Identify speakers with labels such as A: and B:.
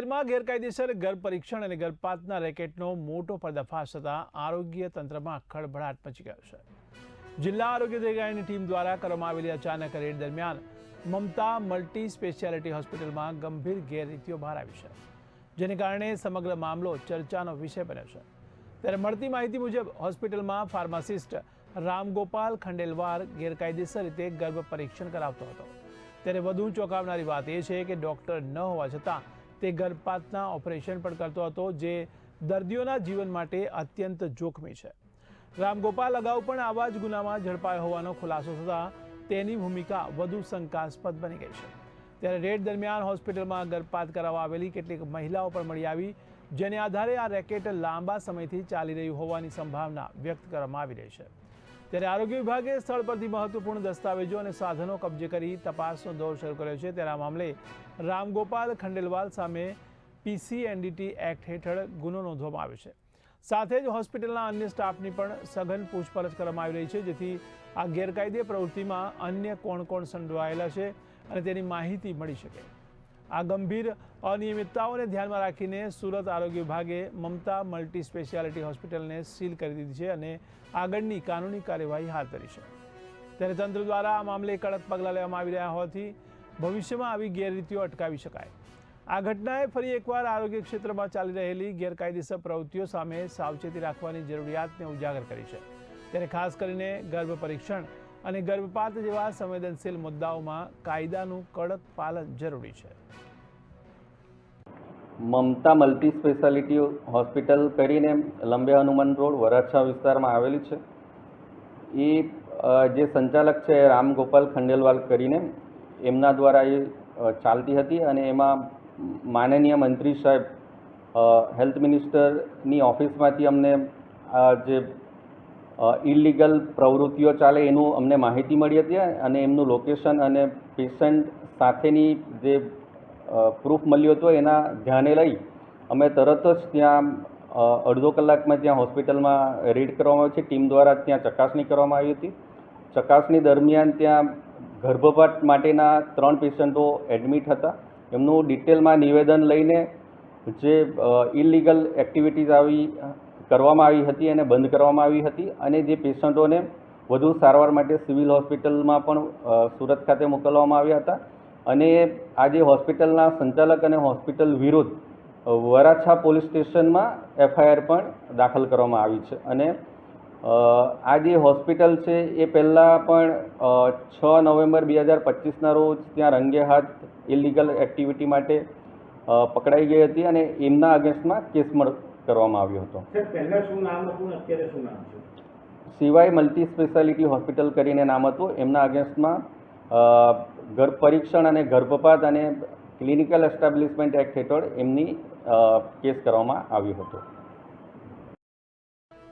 A: શહેરમાં ગેરકાયદેસર ગર્ભ પરીક્ષણ અને ગર્ભપાતના રેકેટનો મોટો પર્દાફાશ થતાં આરોગ્ય તંત્રમાં ખળભળાટ મચી ગયો છે। જિલ્લા આરોગ્ય અધિકારીની ટીમ દ્વારા કરવામાં આવેલી અચાનક રેડ દરમિયાન મમતા મલ્ટી સ્પેશિયાલિટી હોસ્પિટલમાં ગંભીર ગેરરીતિઓ બહાર આવી છે, જેને કારણે સમગ્ર મામલો ચર્ચાનો વિષય બન્યો છે। ત્યારે મળતી માહિતી મુજબ હોસ્પિટલમાં ફાર્માસિસ્ટ રામગોપાલ ખંડેલવાલ ગેરકાયદેસર રીતે ગર્ભ પરીક્ષણ કરાવતો હતો। ત્યારે વધુ ચોંકાવનારી વાત એ છે કે ડોક્ટર ન હોવા છતાં તે ગર્ભપાતના ઓપરેશન પણ કરતો હતો, જે દર્દીઓના જીવન માટે અત્યંત જોખમી છે। રામગોપાલ અગાઉ પણ આવા જ ગુનામાં ઝડપાયો હોવાનો ખુલાસો થતાં તેની ભૂમિકા વધુ શંકાસ્પદ બની ગઈ છે। ત્યારે રેડ દરમિયાન હોસ્પિટલમાં ગર્ભપાત કરાવવા આવેલી કેટલીક મહિલાઓ પણ મળી આવી, જેને આધારે આ રેકેટ લાંબા સમયથી ચાલી રહ્યું હોવાની સંભાવના વ્યક્ત કરવામાં આવી રહી છે। ત્યારે આરોગ્ય વિભાગે સ્થળ પરથી મહત્વપૂર્ણ દસ્તાવેજો અને સાધનો કબજે કરી તપાસનો દોર શરૂ કર્યો છે। ત્યારે આ મામલે રામગોપાલ ખંડેલવાલ સામે PCNDT એક્ટ હેઠળ ગુનો નોંધવામાં આવ્યો છે। સાથે જ હોસ્પિટલના અન્ય સ્ટાફની પણ સઘન પૂછપરછ કરવામાં આવી રહી છે, જેથી આ ગેરકાયદે પ્રવૃત્તિમાં અન્ય કોણ સંડોવાયેલા છે અને તેની માહિતી મળી શકે। આ ગંભીર અનિયમિતતાઓને ધ્યાનમાં રાખીને સુરત આરોગ્ય વિભાગે મમતા મલ્ટી સ્પેશિયાલિટી હોસ્પિટલને સીલ કરી દીધી છે અને આગળની કાનૂની કાર્યવાહી હાથ ધરી છે। ત્યારે તંત્ર દ્વારા આ મામલે કડક પગલાં લેવામાં આવી રહ્યા હોવાથી ભવિષ્યમાં આવી ગેરરીતિઓ અટકાવી શકાય। આ ઘટનાએ ફરી એકવાર આરોગ્ય ક્ષેત્રમાં ચાલી રહેલી ગેરકાયદેસર પ્રવૃત્તિઓ સામે સાવચેતી રાખવાની જરૂરિયાતને ઉજાગર કરી છે। ત્યારે ખાસ કરીને ગર્ભ પરીક્ષણ અને ગર્ભપાત જેવા સંવેદનશીલ મુદ્દાઓમાં કાયદાનું કડક પાલન જરૂરી છે।
B: મમતા મલ્ટી સ્પેશિયાલિટી હોસ્પિટલ કરીને લંબે હનુમાન રોડ વરાછા વિસ્તારમાં આવેલી છે। એ જે સંચાલક છે રામગોપાલ ખંડેલવાલ કરીને એમના દ્વારા એ ચાલતી હતી અને એમાં માનનીય મંત્રી સાહેબ હેલ્થ મિનિસ્ટરની ઓફિસમાંથી અમને જે ઇલીગલ પ્રવૃત્તિઓ ચાલે એનું અમને માહિતી મળી હતી અને એમનું લોકેશન અને પેશન્ટ સાથેની જે પ્રૂફ મળ્યો હતો એના ધ્યાને લઈ અમે તરત જ ત્યાં અડધો કલાકમાં ત્યાં હોસ્પિટલમાં રેડ કરવામાં આવી છે। ટીમ દ્વારા ત્યાં ચકાસણી કરવામાં આવી હતી। ચકાસણી દરમિયાન ત્યાં ગર્ભપાત માટેના 3 પેશન્ટો એડમિટ હતા। એમનું ડિટેલમાં નિવેદન લઈને જે ઇલીગલ એક્ટિવિટીઝ કરવામાં આવી હતી અને બંધ કરવામાં આવી હતી અને જે પેશન્ટોને વધુ સારવાર માટે સિવિલ હોસ્પિટલમાં પણ સુરત ખાતે મોકલવામાં આવ્યા હતા અને આજે હોસ્પિટલના સંચાલક અને હોસ્પિટલ વિરુદ્ધ વરાછા પોલીસ સ્ટેશનમાં FIR પણ દાખલ કરવામાં આવી છે। અને આ જે હોસ્પિટલ છે એ પહેલાં પણ 6 નવેમ્બર 2025ના રોજ ત્યાં રંગે હાથ ઇલીગલ એક્ટિવિટી માટે પકડાઈ ગઈ હતી અને એમના અગેન્સ્ટમાં કેસ કરવામાં આવ્યો હતો। સિવાય મલ્ટી સ્પેશિયાલિટી હોસ્પિટલ કરીને નામ હતું। એમના અગેન્સ્ટમાં ગર્ભ પરીક્ષણ અને ગર્ભપાત અને ક્લિનિકલ એસ્ટાબ્લિશમેન્ટ એક્ટ હેઠળ એમની કેસ કરવામાં આવ્યો હતો।